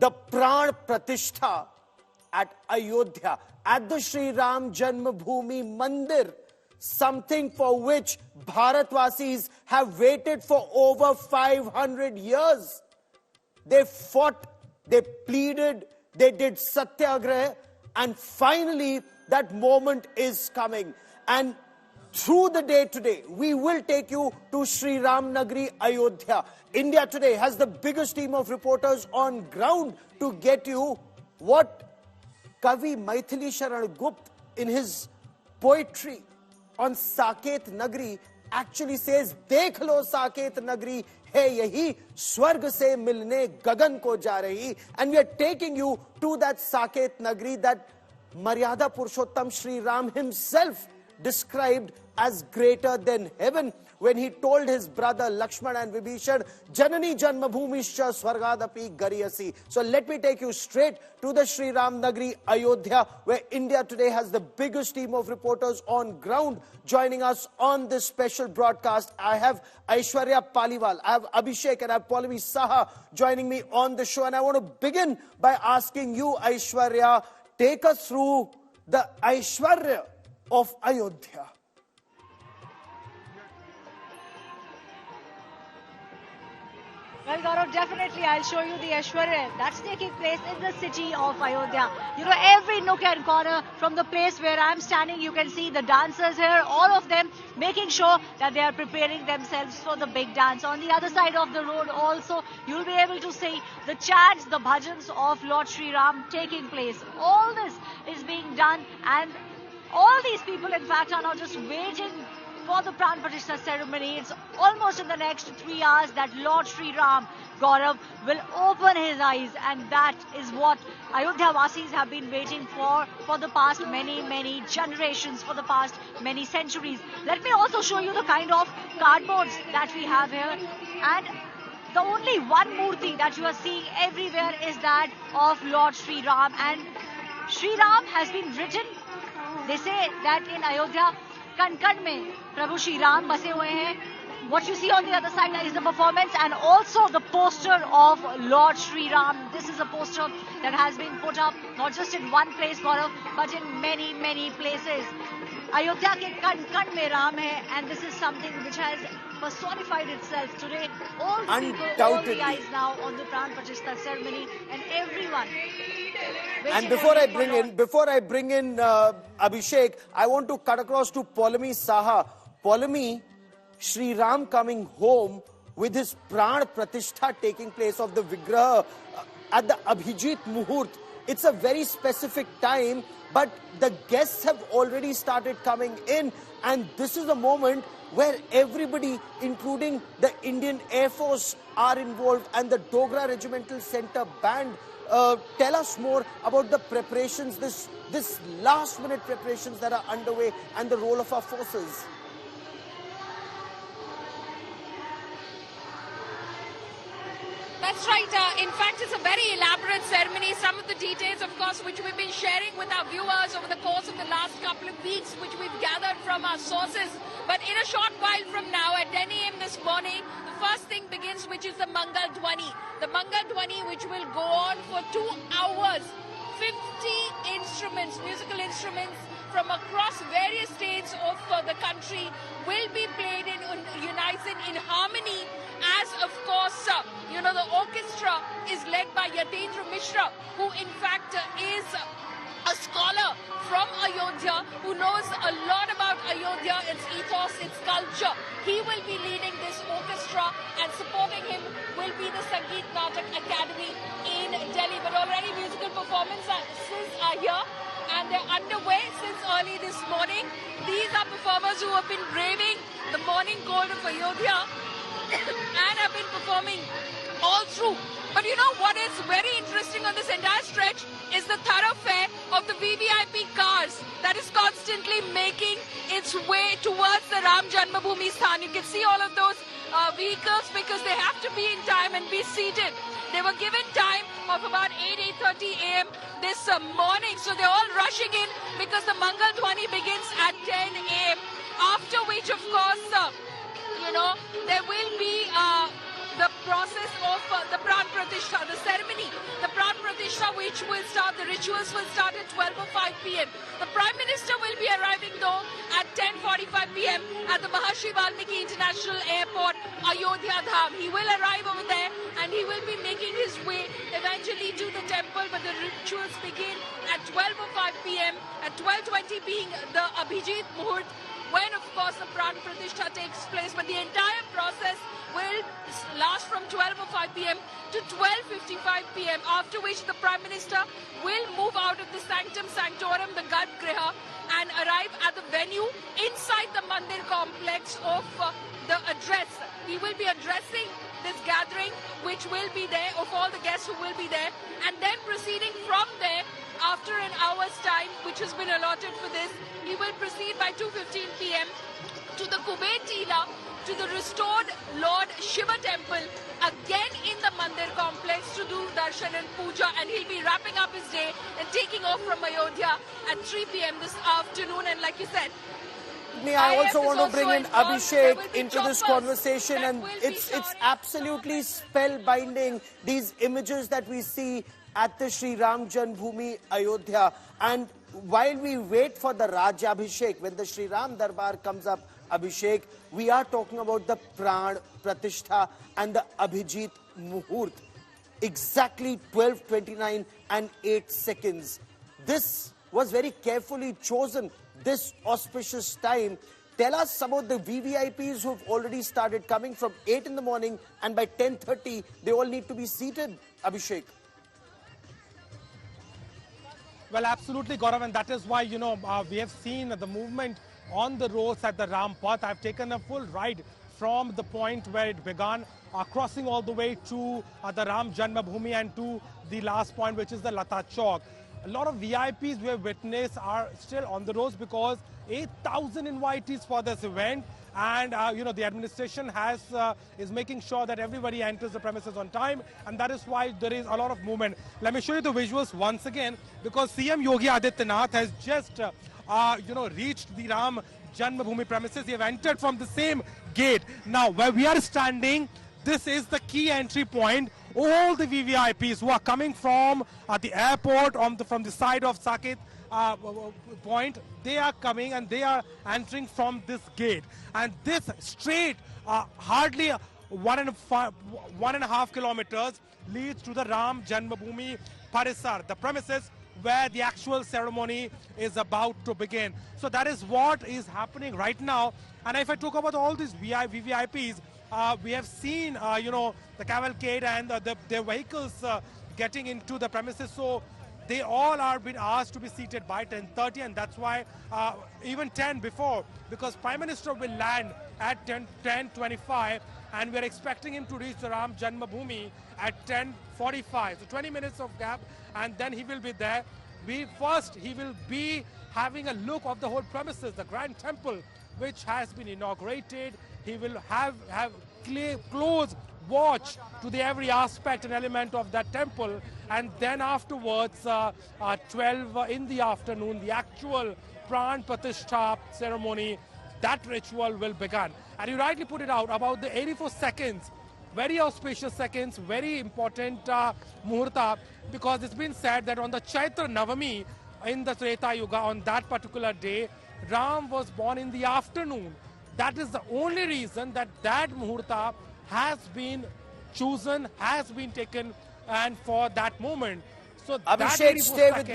the pran pratishtha at Ayodhya, at the Sri Ram Janmabhoomi Mandir, something for which Bharatvasis have waited for over 500 years. They fought, they pleaded, they did satyagraha, and finally that moment is coming. And through the day today, we will take you to Sri Ram Nagari, Ayodhya. India Today has the biggest team of reporters on ground to get you what Kavi Maithili Sharan Gupt in his poetry on Saket Nagari actually says, "Dekh lo Saket Nagari hai yahi, swarg se milne gagan ko ja rahi." And we are taking you to that Saket Nagari that Maryada Purushottam Sri Ram himself described as greater than heaven when he told his brother Lakshmana and Vibhishan, "Janani Janmabhoomischa Swargadapi Gariyasi." So let me take you straight to the Sri Ram Nagari, Ayodhya, where India Today has the biggest team of reporters on ground joining us on this special broadcast. I have Aishwarya Paliwal, I have Abhishek, and I have Pallavi Saha joining me on the show. And I want to begin by asking you, Aishwarya, take us through the Aishwarya of Ayodhya. Well, Gaurav, definitely I'll show you the Aishwarya that's taking place in the city of Ayodhya. You know, every nook and corner from the place where I'm standing, you can see the dancers here, all of them making sure that they are preparing themselves for the big dance. On the other side of the road also, you'll be able to see the chants, the bhajans of Lord Sri Ram taking place. All this is being done, and all these people, in fact, are now just waiting for the pran pratishtha ceremony. It's almost in the next 3 hours that Lord Sri Ram, Gaurav, will open his eyes, and that is what Ayodhya Vasis have been waiting for the past many generations, for the past many centuries. Let me also show you the kind of cardboards that we have here, and the only one murti that you are seeing everywhere is that of Lord Sri Ram, and Sri Ram has been written. They say that in Ayodhya, Kan mein Prabhu Shri Ram base hue hain. What you see on the other side is the performance and also the poster of Lord Sri Ram. This is a poster that has been put up not just in one place, Gaurav, but in many places. Ayodhya ke kan mein Ram hai, and this is something which has personified itself today. All the people, all the eyes now on the pran pratishtha ceremony, and everyone. And before I bring in Abhishek, I want to cut across to Pallavi Saha. Pallavi, Sri Ram coming home with his pran pratishtha taking place of the Vigraha at the Abhijit Muhurt. It's a very specific time, but the guests have already started coming in, and this is a moment where everybody, including the Indian Air Force, are involved, and the Dogra Regimental Centre Band. Tell us more about the preparations, this last-minute preparations that are underway, and the role of our forces. That's right. In fact, it's a very elaborate ceremony. Some of the details, of course, which we've been sharing with our viewers over the course of the last couple of weeks, which we've gathered from our sources. But in a short while from now, at 10 a.m. this morning, the first thing begins, which is the Mangal Dhwani. The Mangal Dhwani, which will go on for 2 hours. 50 instruments, musical instruments from across various states of the country will be played in unison, in harmony, as of course, you know, the orchestra is led by Yatendra Mishra, who in fact is a scholar from Ayodhya, who knows a lot about Ayodhya, its ethos, its culture. He will be leading this orchestra, and supporting him will be the Sangeet Natak Academy in Delhi. But already musical performances are here, and they're underway since early this morning. These are performers who have been braving the morning cold of Ayodhya and have been performing all through. But you know what is very interesting on this entire stretch is the thoroughfare of the VVIP cars that is constantly making its way towards the Ram Janmabhoomi Sthan. You can see all of those vehicles because they have to be in time and be seated. They were given time of about 8:30 a.m. this morning, so they're all rushing in because the Mangal Dhwani begins at 10 a.m. After which, of course, you know, there will be the process of the pran pratishtha, the ceremony. The pran which will start, the rituals will start at 12:05 p.m. The Prime Minister will be arriving though at 10:45 p.m. at the Maharishi Valmiki International Airport, Ayodhya Dham. He will arrive over there and he will be making his way eventually to the temple, but the rituals begin at 12:05 p.m. at 12:20 being the Abhijit Muhurt, when of course the pran pratishtha takes place. But the entire process will last from 12:05 p.m. to 12:55 p.m. after which the Prime Minister will move out of the sanctum sanctorum, the Garbhagriha, and arrive at the venue inside the Mandir complex of the address. He will be addressing this gathering which will be there, of all the guests who will be there, and then proceeding from there after an hour's time which has been allotted for this. He will proceed by 2:15 p.m. to the Kuber Tila, to the restored Lord Shiva temple, again in the Mandir complex to do darshan and puja, and he'll be wrapping up his day and taking off from Ayodhya at 3 p.m. this afternoon. And like you said, I also want to bring in Abhishek into this conversation, and it's absolutely spellbinding, these images that we see at the Sri Ram Janmabhoomi Ayodhya. And while we wait for the Rajabhishek, when the Sri Ram Darbar comes up, Abhishek, we are talking about the pran pratishtha and the Abhijit Muhurt. Exactly 12:29 and 8 seconds. This was very carefully chosen, this auspicious time. Tell us some of the VVIPs who've already started coming from 8 in the morning, and by 10:30 they all need to be seated, Abhishek. Well, absolutely, Gaurav, and that is why, we have seen the movement on the roads at the Ram Path. I've taken a full ride from the point where it began, crossing all the way to the Ram Janmabhoomi and to the last point, which is the Lata Chowk. A lot of VIPs we have witnessed are still on the roads because 8,000 invitees for this event. And, the administration is making sure that everybody enters the premises on time. And that is why there is a lot of movement. Let me show you the visuals once again, because CM Yogi Adityanath has just, reached the Ram Janmabhoomi premises. He have entered from the same gate. Now, where we are standing, this is the key entry point. All the VVIPs who are coming from the airport from the side of Saket point, they are coming and they are entering from this gate. And this straight, hardly 1.5 kilometers, leads to the Ram Janmabhoomi Parisar, the premises where the actual ceremony is about to begin. So that is what is happening right now. And if I talk about all these VVIPs, we have seen, the cavalcade and their vehicles getting into the premises. So they all are being asked to be seated by 10:30, and that's why even 10 before, because Prime Minister will land at 10:25, and we're expecting him to reach the Ram Janmabhoomi at 10:45. So 20 minutes of gap, and then he will be there. First, he will be having a look of the whole premises, the Grand Temple, which has been inaugurated. He will have close watch to every aspect and element of that temple, and then afterwards, 12 in the afternoon, the actual pran pratishtha ceremony, that ritual will begin. And you rightly put it out about the 84 seconds, very auspicious seconds, very important muhurta, because it's been said that on the Chaitra Navami in the Treta Yuga, on that particular day, Ram was born in the afternoon. That is the only reason that muhurta has been chosen, has been taken, and for that moment. So Abhishek, stay with me.